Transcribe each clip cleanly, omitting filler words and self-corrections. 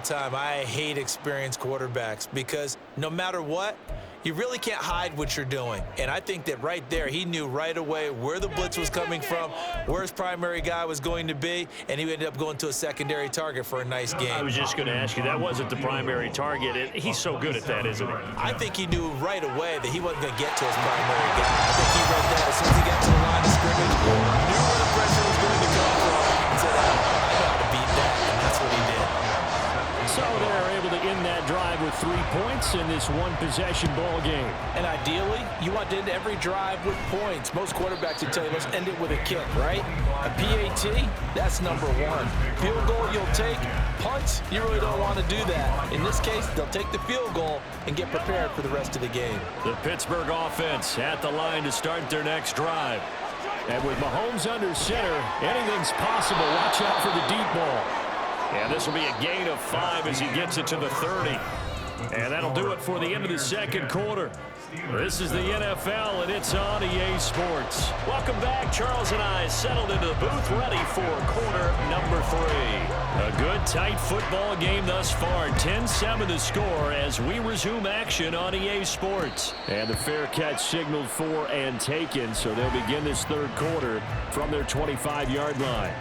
Time. I hate experienced quarterbacks because no matter what, you really can't hide what you're doing. And I think that right there, he knew right away where the blitz was coming from, where his primary guy was going to be, and he ended up going to a secondary target for a nice game. I was just going to ask you, that wasn't the primary target. And he's so good at that, isn't he? I think he knew right away that he wasn't going to get to his primary guy. I think he read that as soon as he got to the line of scrimmage, knew where the pressure was going to come from, and said, I know how to beat that, and that's what he did. So they're able to end that drive with 3 points in this one-possession ball game. And ideally, you want to end every drive with points. Most quarterbacks would tell you, let's end it with a kick, right? A PAT, that's number one. Field goal, you'll take. Punts, you really don't want to do that. In this case, they'll take the field goal and get prepared for the rest of the game. The Pittsburgh offense at the line to start their next drive. And with Mahomes under center, anything's possible. Watch out for the deep ball. And this will be a gain of 5 as he gets it to the 30. And that'll do it for the end of the second quarter. This is the NFL, and it's on EA Sports. Welcome back. Charles and I settled into the booth, ready for quarter number 3. A good, tight football game thus far. 10-7 the score as we resume action on EA Sports. And the fair catch signaled for and taken, so they'll begin this third quarter from their 25-yard line.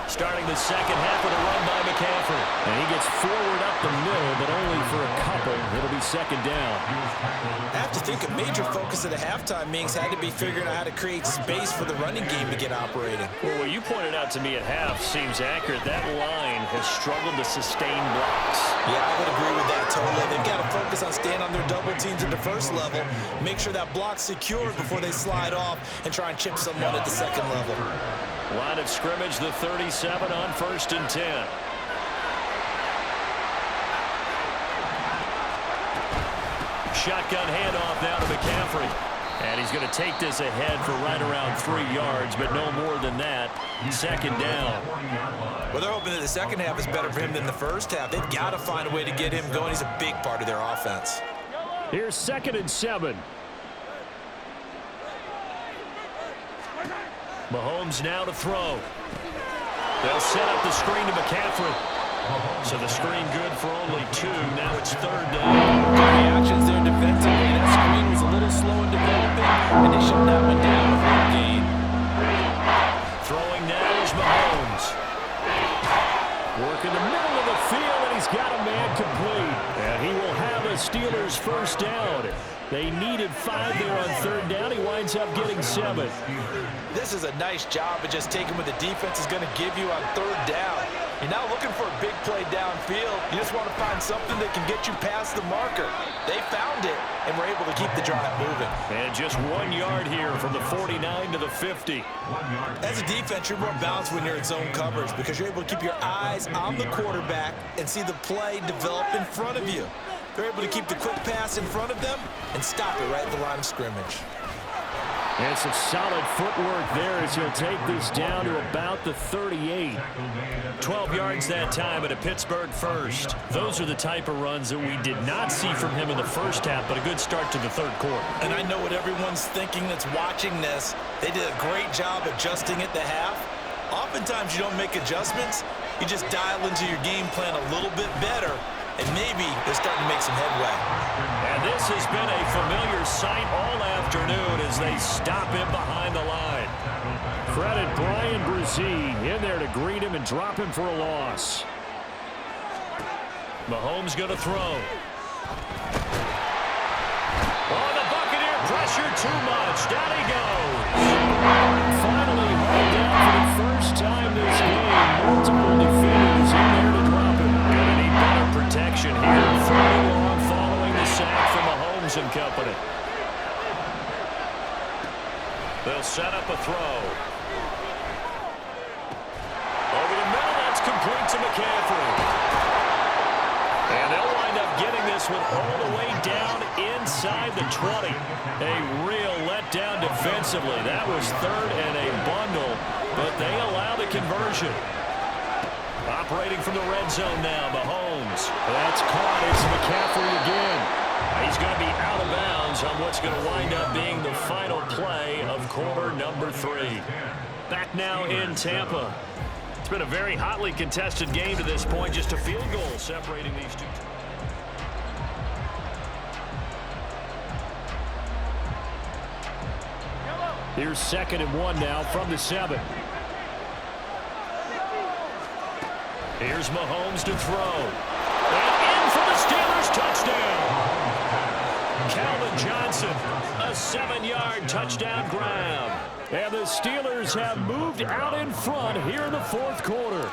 Starting the second half with a run by McCaffrey. And he gets forward up the middle, but only for a couple. It'll be second down. I have to think a major focus of the halftime meetings had to be figuring out how to create space for the running game to get operating. Well, what you pointed out to me at half seems accurate. That line has struggled to sustain blocks. Yeah, I would agree with that totally. They've got to focus on staying on their double teams at the first level, make sure that block's secured before they slide off and try and chip someone at the second level. Line of scrimmage, the 37 on 1st and 10. Shotgun handoff now to McCaffrey. And he's going to take this ahead for right around 3 yards, but no more than that. Second down. Well, they're hoping that the second half is better for him than the first half. They've got to find a way to get him going. He's a big part of their offense. Here's 2nd and 7. Mahomes now to throw. They'll set up the screen to McCaffrey. So the screen good for only 2. Now it's 3rd down. The actions there defensively. That screen was a little slow in developing, and they shut that one down with one gain. Throwing now is Mahomes. Working the middle of the field, and he's got a man complete. And he will have a Steelers first down. They needed 5 there on 3rd down. He winds up getting 7. This is a nice job of just taking what the defense is going to give you on 3rd down. You're not looking for a big play downfield. You just want to find something that can get you past the marker. They found it, and were able to keep the drive moving. And just 1 yard here from the 49 to the 50. As a defense, you're more balanced when you're in zone coverage because you're able to keep your eyes on the quarterback and see the play develop in front of you. They're able to keep the quick pass in front of them and stop it right at the line of scrimmage. And some solid footwork there as he'll take this down to about the 38. 12 yards that time at a Pittsburgh first. Those are the type of runs that we did not see from him in the first half, but a good start to the third quarter. And I know what everyone's thinking that's watching this. They did a great job adjusting at the half. Oftentimes you don't make adjustments. You just dial into your game plan a little bit better, and maybe they're starting to make some headway. And this has been a familiar sight all afternoon as they stop him behind the line. Credit Brian Brzee in there to greet him and drop him for a loss. Mahomes going to throw. Oh, the Buccaneer pressure too much. Down he goes. Finally hauled down for the first time this game. Multiple defenders in there to drop him. Gonna need better protection here. Throwing long following the sack from Mahomes and company. They'll set up a throw. Over the middle, that's complete to McCaffrey. And they'll wind up getting this one all the way down inside the 20. A real letdown defensively. That was third and a bundle, but they allow the conversion. Operating from the red zone now, Mahomes. That's caught. It's McCaffrey again. He's going to be out of bounds on what's going to wind up being the final play of quarter number 3. Back now in Tampa. It's been a very hotly contested game to this point. Just a field goal separating these two. Here's 2nd and 1 now from the 7. Here's Mahomes to throw. And in for the Steelers touchdown. Calvin Johnson, a 7-yard touchdown grab. And the Steelers have moved out in front here in the 4th quarter.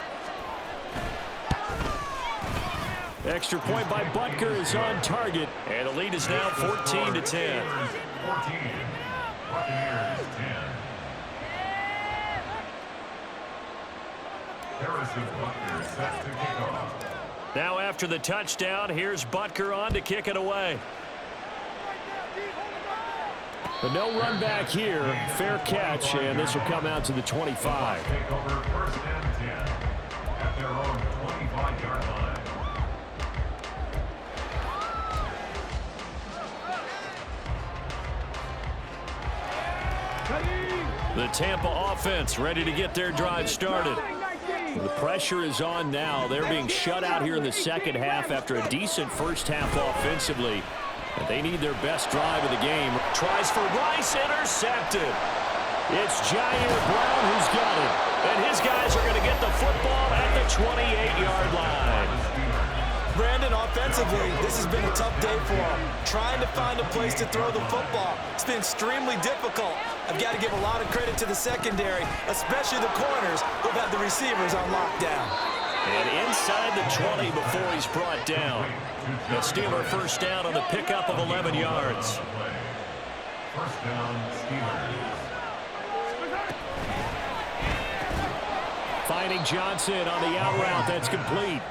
Extra point by Butker is on target. And the lead is now 14-10. Now after the touchdown, here's Butker on to kick it away. But no run back here. Fair catch, and this will come out to the 25. Take over 1st and 10 at their own 25-yard line. The Tampa offense ready to get their drive started. The pressure is on now. They're being shut out here in the 2nd half after a decent 1st half offensively. And they need their best drive of the game. Tries for Rice, intercepted. It's Jair Brown who's got it. And his guys are going to get the football at the 28-yard line. Brandon, offensively, this has been a tough day for him. Trying to find a place to throw the football. It's been extremely difficult. I've got to give a lot of credit to the secondary, especially the corners who've had the receivers on lockdown. And inside the 20 before he's brought down. The Steeler 1st down on the pickup of 11 yards. 1st down, Steelers. Finding Johnson on the out route. That's complete.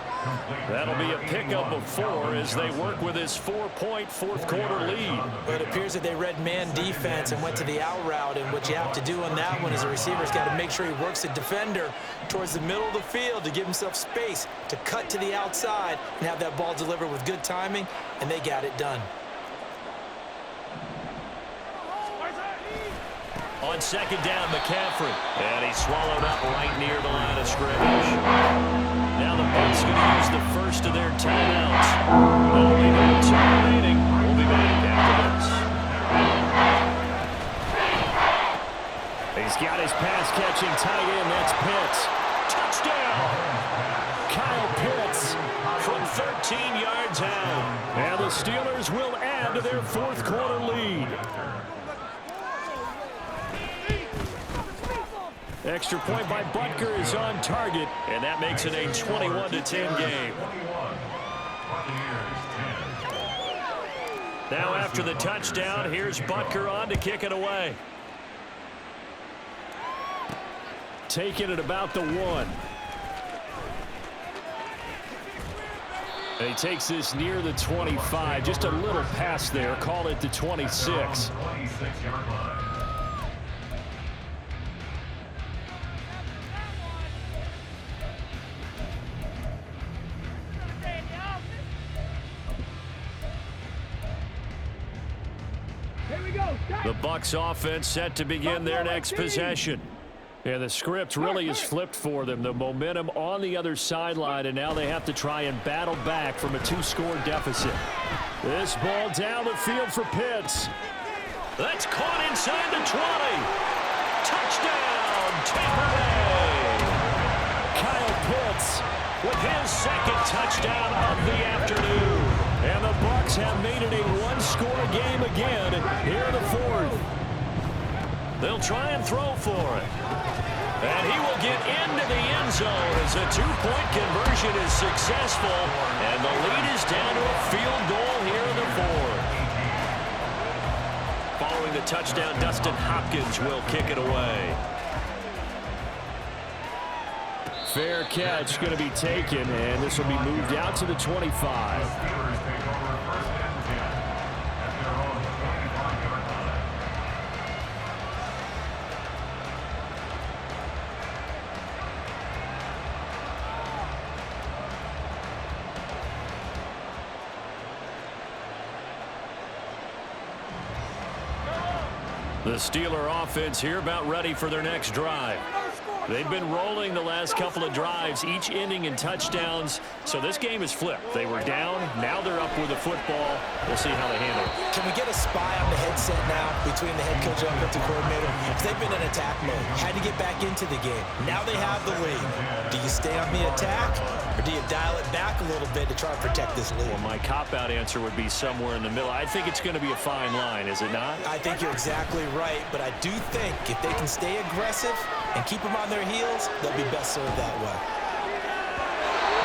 That'll be a pickup of 4 as they work with his 4-point 4th quarter lead. But it appears that they read man defense and went to the out route, and what you have to do on that one is the receiver's got to make sure he works the defender towards the middle of the field to give himself space to cut to the outside and have that ball delivered with good timing, and they got it done. On 2nd down, McCaffrey. And he's swallowed up right near the line of scrimmage. Now the Bucs going to use the first of their timeouts. Only 2 remaining. We'll be back after this. He's got his pass-catching tight end. That's Pitts. Touchdown! Kyle Pitts from 13 yards out. And the Steelers will add to their 4th quarter lead. Extra point by Butker is on target, and that makes it a 21-10 game. Now after the touchdown, here's Butker on to kick it away. Taking it about the 1. And he takes this near the 25. Just a little pass there. Call it the 26. The Bucs offense set to begin their next possession. And the script really is flipped for them. The momentum on the other sideline, and now they have to try and battle back from a 2-score deficit. This ball down the field for Pitts. That's caught inside the 20. Touchdown, Tampa Bay. Kyle Pitts with his 2nd touchdown of the afternoon. And the Bucs have made it a 1-score game again here in the 4th. They'll try and throw for it. And he will get into the end zone as a 2-point conversion is successful. And the lead is down to a field goal here in the 4th. Following the touchdown, Dustin Hopkins will kick it away. Fair catch going to be taken, and this will be moved out to the 25. The Steeler offense here about ready for their next drive. They've been rolling the last couple of drives, each ending in touchdowns. So this game is flipped. They were down. Now they're up with the football. We'll see how they handle it. Can we get a spy on the headset now between the head coach and offensive coordinator? They've been in attack mode. Had to get back into the game. Now they have the lead. Do you stay on the attack, or do you dial it back a little bit to try and protect this lead? Well, my cop-out answer would be somewhere in the middle. I think it's going to be a fine line, is it not? I think you're exactly right, but I do think if they can stay aggressive and keep them on their heels, they'll be best served that way.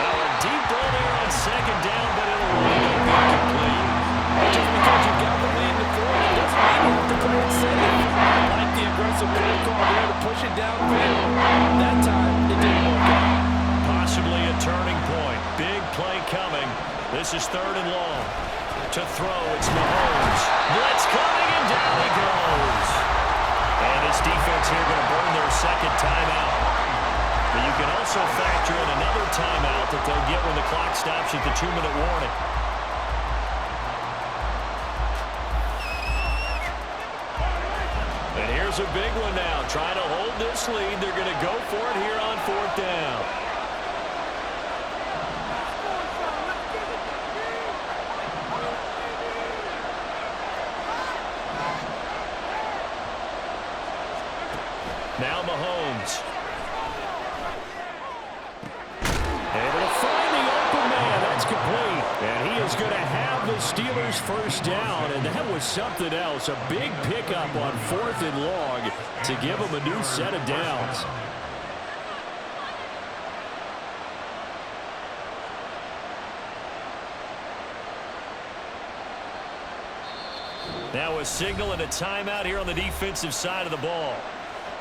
Well, a deep ball there on second down, but it'll be incomplete. Just because you've got the lead in the fourth, it doesn't mean you have to play it safe. I like the aggressive play call there to push it downfield. That time, it didn't work out. Possibly a turning point. Big play coming. This is 3rd and long. To throw, it's Mahomes. Blitz coming, and down he goes. And this defense here going to burn their second timeout. But you can also factor in another timeout that they'll get when the clock stops at the 2-minute warning. And here's a big one now. Trying to hold this lead. They're going to go for it here on 4th down. Now Mahomes. Able to find the open man. That's complete. And he is going to have the Steelers first down. And that was something else. A big pickup on 4th and long to give them a new set of downs. Now a signal and a timeout here on the defensive side of the ball.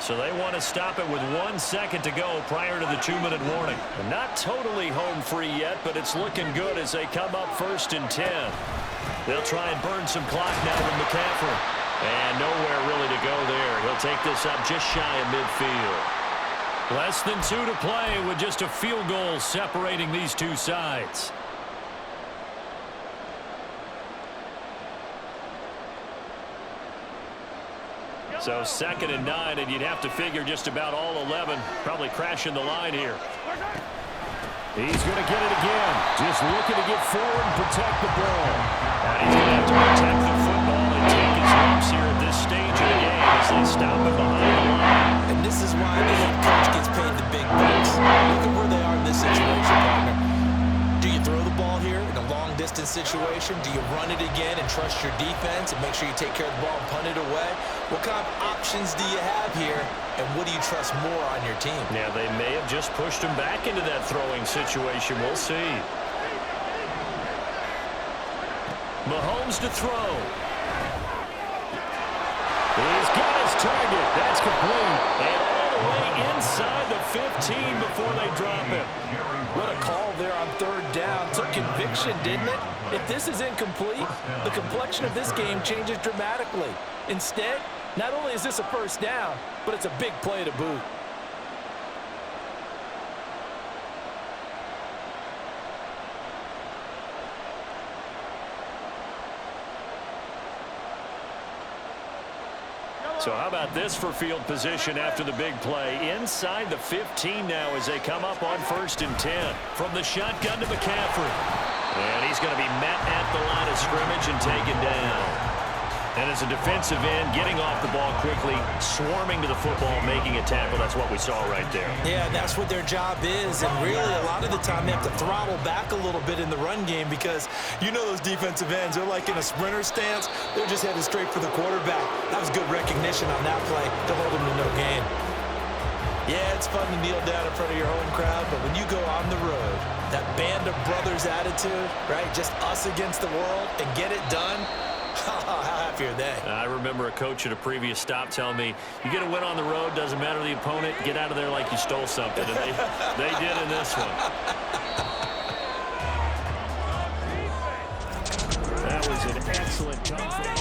So they want to stop it with 1 second to go prior to the 2-minute warning. Not totally home free yet, but it's looking good as they come up 1st and 10. They'll try and burn some clock now with McCaffrey. And nowhere really to go there. He'll take this up just shy of midfield. Less than 2 to play with just a field goal separating these two sides. So 2nd and 9, and you'd have to figure just about all 11 probably crashing the line here. He's going to get it again. Just looking to get forward and protect the ball. And he's going to have to protect the football and take his lumps here at this stage of the game as they stop him behind the line. And this is why the head coach gets paid the big bucks. Look at where they are in this situation, partner. Do you throw the ball here in a long-distance situation? Do you run it again and trust your defense and make sure you take care of the ball and punt it away? What kind of options do you have here, and what do you trust more on your team? Yeah, they may have just pushed him back into that throwing situation. We'll see. Mahomes to throw. He's got his target. That's complete. And all the way inside the 15 before they drop him. What a call there on 3rd down. Took conviction, didn't it? If this is incomplete, the complexion of this game changes dramatically. Instead, not only is this a 1st down, but it's a big play to boot. So how about this for field position after the big play? Inside the 15 now as they come up on 1st and 10. From the shotgun to McCaffrey. And he's going to be met at the line of scrimmage and taken down. And as a defensive end, getting off the ball quickly, swarming to the football, making a tackle. That's what we saw right there. Yeah, that's what their job is. And really, a lot of the time, they have to throttle back a little bit in the run game because you know those defensive ends, they're like in a sprinter stance. They're just headed straight for the quarterback. That was good recognition on that play to hold them to no gain. Yeah, it's fun to kneel down in front of your home crowd, but when you go on the road, that band of brothers attitude, right, just us against the world and get it done, how happy are they? I remember a coach at a previous stop telling me, you get a win on the road, doesn't matter the opponent, get out of there like you stole something. And they did in this one. That was an excellent comeback.